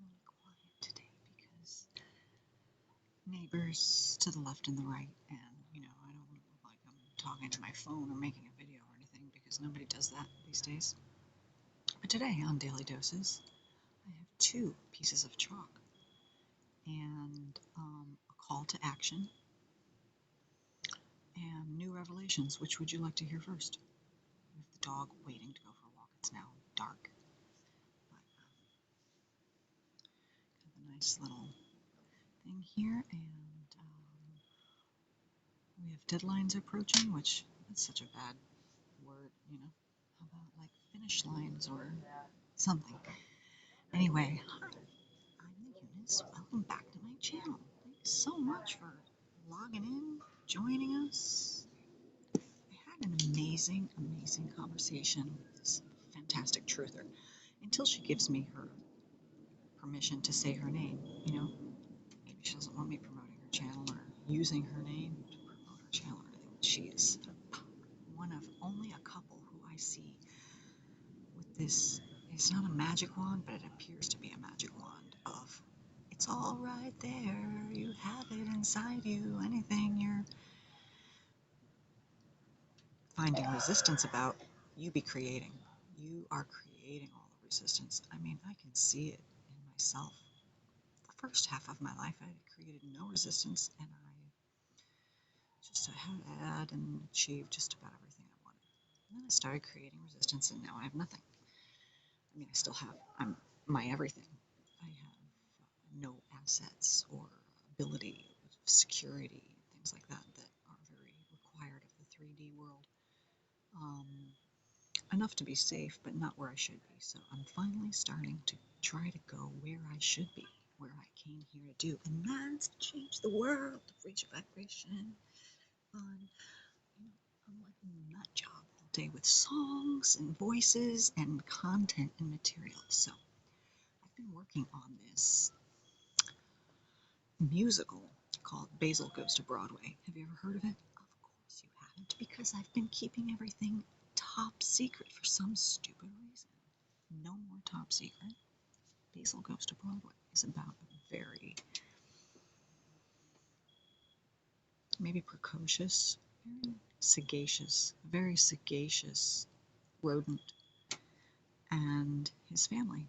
really quiet today because neighbors to the left and the right, and I don't look like I'm talking to my phone or making a video or anything because nobody does that these days. But today on Daily Doses, I have two pieces of chalk and a call to action and new revelations. Which would you like to hear first? We have the dog waiting to go for a walk. It's now dark, but got a nice little thing here, and we have deadlines approaching, which that's such a bad word. How about like finish lines or something? Anyway, hi, I'm the Eunice. Welcome back to my channel. Thanks so much for logging in, joining us. I had an amazing, amazing conversation with this fantastic truther until she gives me her permission to say her name. Maybe she doesn't want me promoting her channel or using her name to promote her channel or anything. She is one of only a couple who I see with this. It's not a magic wand, but it appears to be a magic wand of it's all right there. You have it inside you. Anything you're finding resistance about, you be creating. You are creating all the resistance. I mean, I can see it in myself. The first half of my life, I created no resistance, and I just had and achieved just about everything I wanted. And then I started creating resistance, and now I have nothing. I mean, I still have, I'm my everything. I have no assets or ability, security, things like that that are very required of the 3D world. Enough to be safe, but not where I should be. So I'm finally starting to try to go where I should be, where I came here to do, and that's change the world, reach a vibration, fun. I'm like a nut job all day with songs and voices and content and material. So I've been working on this musical called Basil Goes to Broadway. Have you ever heard of it? Of course you haven't, because I've been keeping everything top secret for some stupid reason. No more top secret. Basil Goes to Broadway is about a very, maybe precocious, very sagacious rodent and his family.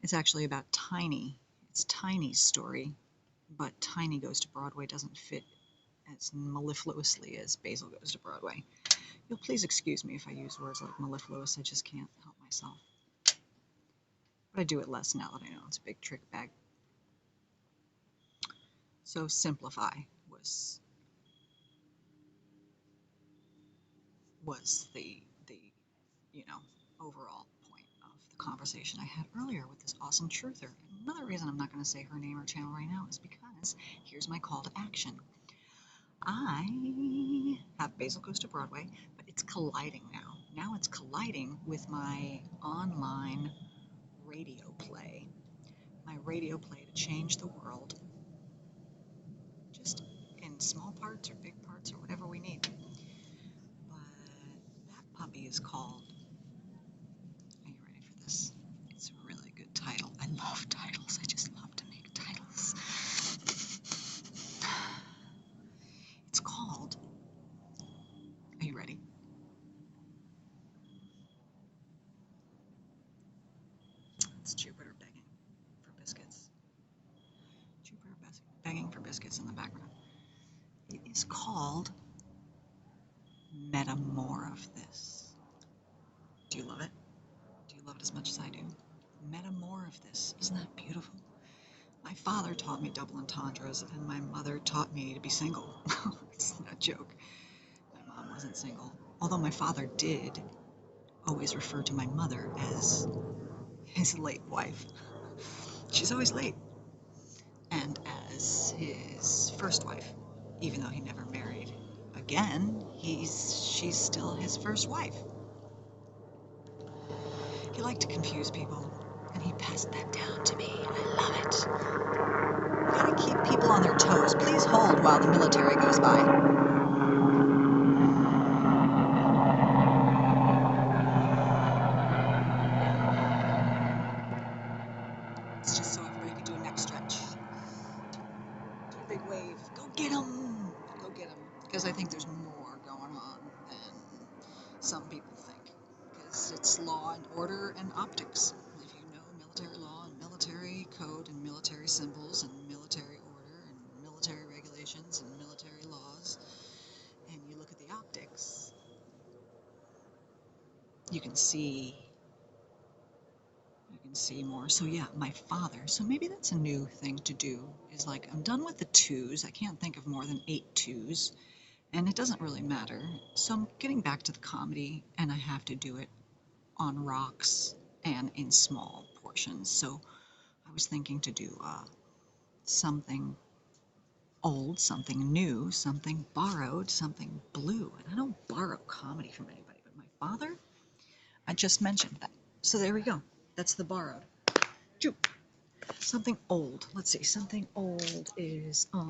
It's actually about Tiny. It's Tiny's story, but Tiny Goes to Broadway doesn't fit as mellifluously as Basil Goes to Broadway. You'll please excuse me if I use words like mellifluous. I just can't help myself. But I do it less now that I know it's a big trick bag. So simplify was the overall point of the conversation I had earlier with this awesome truther. Another reason I'm not going to say her name or channel right now is because here's my call to action. I have Basil Goes to Broadway, but it's colliding now. Now it's colliding with my online radio play. My radio play to change the world, just in small parts or big parts or whatever we need. But that puppy is called, are you ready for this? It's a really good title. I love titles. I just love to make titles. It's called, are you ready? It's Jupiter begging for biscuits. Jupiter begging for biscuits in the background. It is called Metamorphosis. Do you love it? Do you love it as much as I do? Metamorphosis. Isn't that beautiful? My father taught me double entendres, and my mother taught me to be single. It's no joke. My mom wasn't single. Although my father did always refer to my mother as his late wife. She's always late. And as his first wife, even though he never married again, she's still his first wife. He liked to confuse people, and he passed that down to me. I love it. You gotta keep people on their toes. Please hold while the military goes by. hands just so everybody can do a neck stretch. Do a big wave. Go get 'em! Go get 'em. Because I think there's more going on than some people think. Because it's law and order and optics. If you know military law and military code and military symbols and military order and military regulations and military laws, and you look at the optics, you can see more. So yeah, my father. So maybe that's a new thing to do. Is like I'm done with the twos. I can't think of more than 8 twos, and it doesn't really matter. So I'm getting back to the comedy, and I have to do it on rocks and in small portions. So I was thinking to do something old, something new, something borrowed, something blue. And I don't borrow comedy from anybody, but my father, I just mentioned that. So there we go. That's the borrowed. Something old. Let's see. Something old is you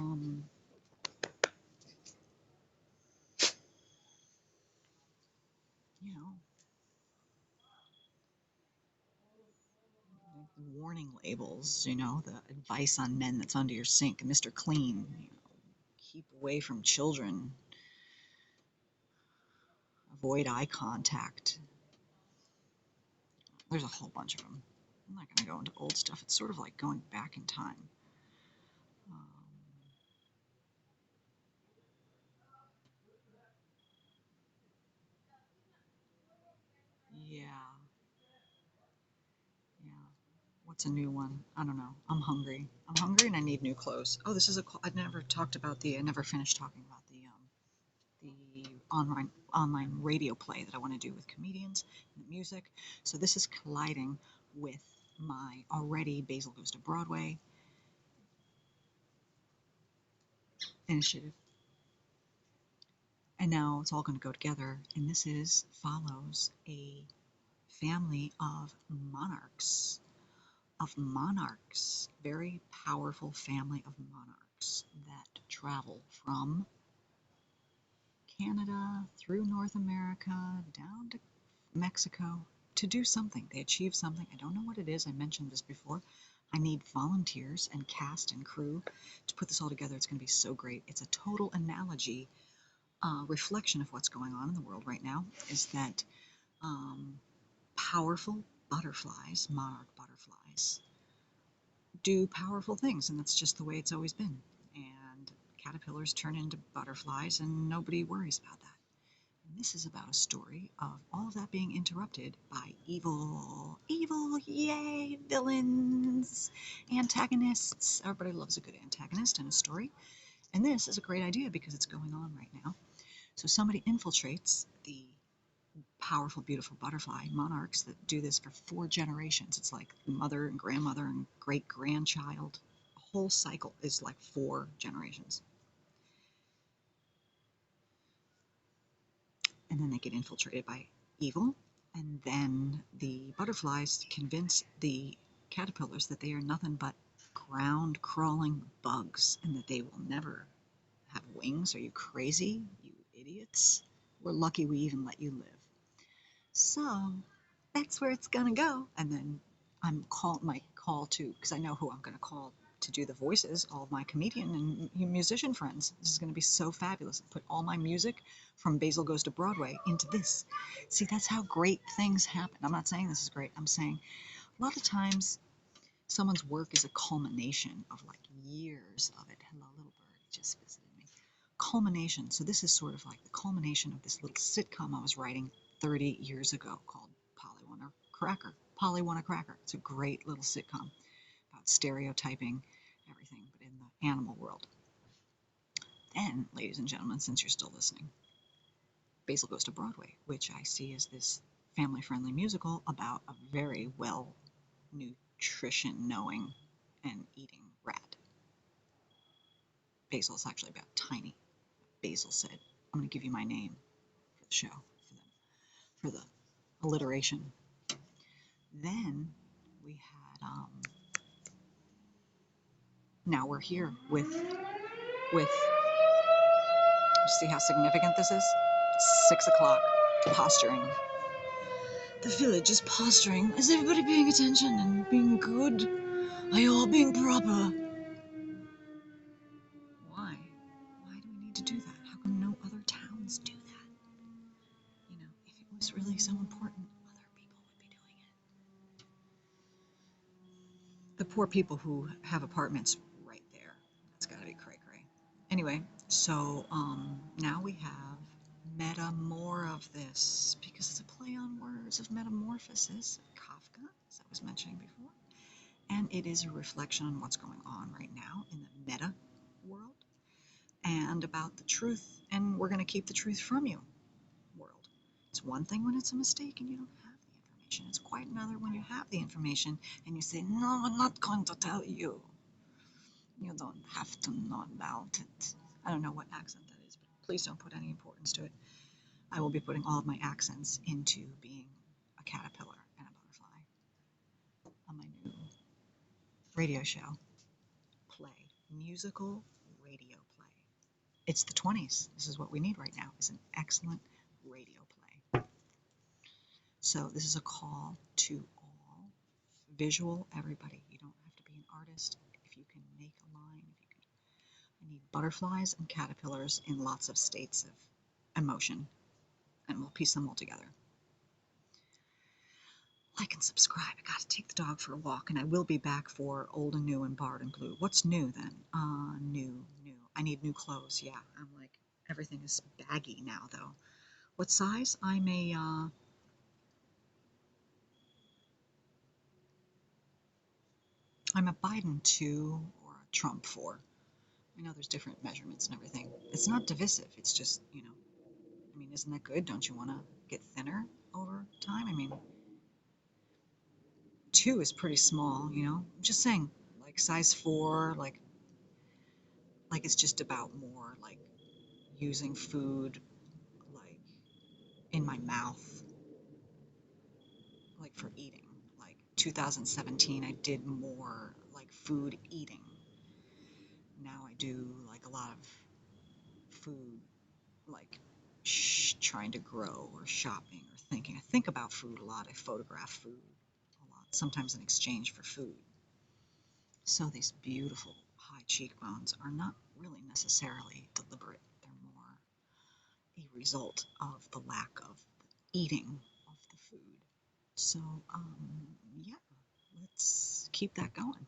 know, warning labels, the advice on men that's under your sink, Mr. Clean, keep away from children, avoid eye contact. There's a whole bunch of them. I'm not going to go into old stuff. It's sort of like going back in time. Um, yeah, yeah. What's a new one? I don't know. I'm hungry. I'm hungry and I need new clothes. Oh, this is I never talked about I never finished talking about the online radio play that I want to do with comedians and the music. So this is colliding with my already Basil Goes to Broadway initiative. And now it's all going to go together. And this follows a family of monarchs, very powerful family of monarchs that travel from Canada through North America down to Mexico to do something. They achieve something. I don't know what it is. I mentioned this before. I need volunteers and cast and crew to put this all together. It's going to be so great. It's a total analogy, reflection of what's going on in the world right now, is that powerful butterflies, monarch butterflies, do powerful things, and that's just the way it's always been. And caterpillars turn into butterflies, and nobody worries about that. And this is about a story of all of that being interrupted by evil, yay, villains, antagonists. Everybody loves a good antagonist in a story. And this is a great idea because it's going on right now. So somebody infiltrates the powerful, beautiful butterfly monarchs that do this for 4 generations. It's like mother and grandmother and great-grandchild. The whole cycle is like 4 generations. And then they get infiltrated by evil, and then the butterflies convince the caterpillars that they are nothing but ground-crawling bugs and that they will never have wings. Are you crazy, you idiots? We're lucky we even let you live. So that's where it's gonna go. And then my call to, because I know who I'm gonna call to do the voices, all of my comedian and musician friends. This is gonna be so fabulous. Put all my music from Basil Goes to Broadway into this. See, that's how great things happen. I'm not saying this is great. I'm saying a lot of times someone's work is a culmination of like years of it. Hello, little bird, just visited me. Culmination. So this is sort of like the culmination of this little sitcom I was writing 30 years ago called Polly Want a Cracker. It's a great little sitcom about stereotyping everything, but in the animal world. Then, ladies and gentlemen, since you're still listening, Basil Goes to Broadway, which I see as this family-friendly musical about a very well nutrition-knowing and eating rat. Basil's actually about Tiny. Basil said, I'm going to give you my name for the show, for the alliteration. Then we had, now we're here with, see how significant this is? It's 6 o'clock, posturing. The village is posturing. Is everybody paying attention and being good? Are you all being proper? Why? Why do we need to do that? How come no other towns do that? You know, if it was really so important, other people would be doing it. The poor people who have apartments right there. That's gotta be cray cray. Anyway, so now we have meta more of this because it's a play on words of metamorphosis, Kafka, as I was mentioning before, and it is a reflection on what's going on right now in the meta world and about the truth, and we're going to keep the truth from you world. It's one thing when it's a mistake and you don't have the information. It's quite another when you have the information and you say, no, I'm not going to tell you. You don't have to know about it. I don't know what accent that is, but please don't put any importance to it. I will be putting all of my accents into being a caterpillar and a butterfly on my new radio show. Play. Musical radio play. It's the 20s. This is what we need right now, is an excellent radio play. So this is a call to all visual everybody. You don't have to be an artist. If you can make a line, if you can, I need butterflies and caterpillars in lots of states of emotion, and we'll piece them all together. Like and subscribe. I gotta take the dog for a walk, and I will be back for Old and New and Barred and Blue. What's new then? New. I need new clothes. Yeah, I'm like, everything is baggy now though. What size? I'm a Biden 2 or a Trump 4. I know there's different measurements and everything. It's not divisive. It's just, I mean, isn't that good? Don't you want to get thinner over time? I mean, 2 is pretty small, I'm just saying, like size 4, like it's just about more like using food like in my mouth, like for eating. Like 2017, I did more like food eating. Now I do like a lot of food, like trying to grow or shopping or thinking. I think about food a lot. I photograph food a lot, sometimes in exchange for food. So these beautiful high cheekbones are not really necessarily deliberate. They're more a result of the lack of eating of the food. So, yeah, let's keep that going.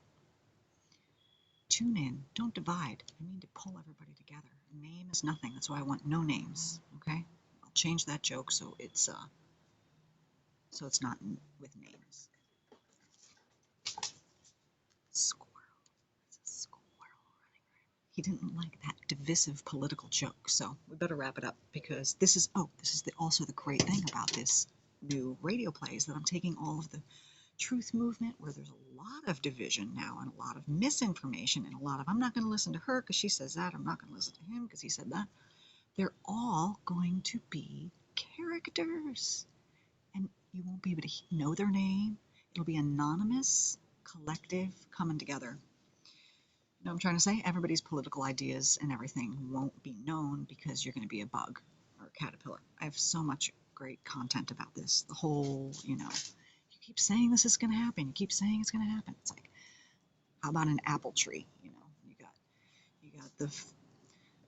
Tune in. Don't divide. I mean to pull everybody together. A name is nothing. That's why I want no names. Okay? I'll change that joke so it's not with names. Squirrel. It's a squirrel running around. He didn't like that divisive political joke, so we better wrap it up because this is also the great thing about this new radio play is that I'm taking all of the truth movement where there's a lot of division now and a lot of misinformation and a lot of I'm not going to listen to her because she says that, I'm not going to listen to him because he said that. They're all going to be characters and you won't be able to know their name. It'll be anonymous, collective, coming together. You know what I'm trying to say? Everybody's political ideas and everything won't be known because you're going to be a bug or a caterpillar. I have so much great content about this. The whole, you keep saying this is going to happen. You keep saying it's going to happen. It's like, how about an apple tree? You got the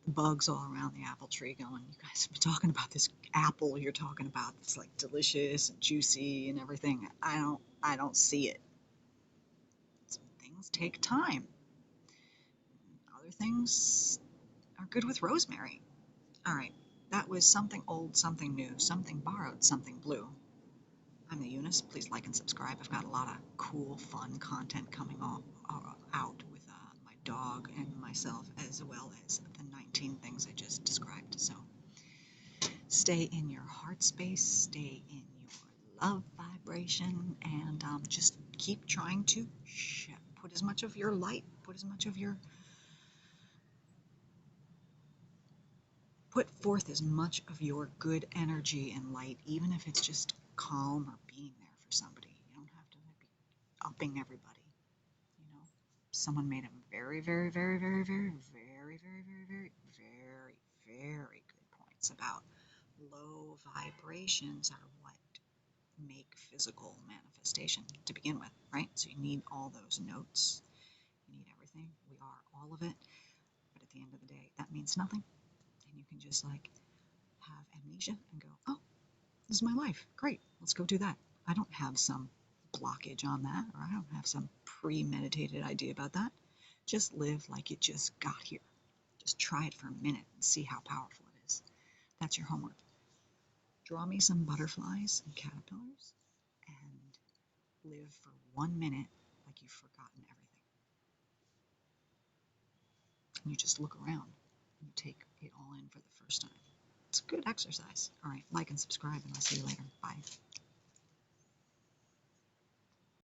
bugs all around the apple tree going, you guys have been talking about this apple you're talking about. It's like delicious and juicy and everything. I don't see it. Some things take time. Other things are good with rosemary. All right, that was something old, something new, something borrowed, something blue. I'm the Eunice. Please like and subscribe. I've got a lot of cool, fun content coming out with my dog and myself, as well as the 19 things I just described. So stay in your heart space, stay in your love vibration, and just keep trying to put as much of your light, put forth as much of your good energy and light, even if it's just calm or being there for somebody. You don't have to be upping everybody. Someone made a very, very, very, very, very, very, very, very, very, very, very good points about low vibrations are what make physical manifestation to begin with, right? So you need all those notes, you need everything. We are all of it. But at the end of the day, that means nothing. And you can just like have amnesia and go, oh, this is my life. Great. Let's go do that. I don't have some blockage on that, or I don't have some premeditated idea about that. Just live like it just got here. Just try it for a minute and see how powerful it is. That's your homework. Draw me some butterflies and caterpillars and live for 1 minute like you've forgotten everything. And you just look around and you take it all in for the first time. It's a good exercise. All right, like and subscribe, and I'll see you later. Bye.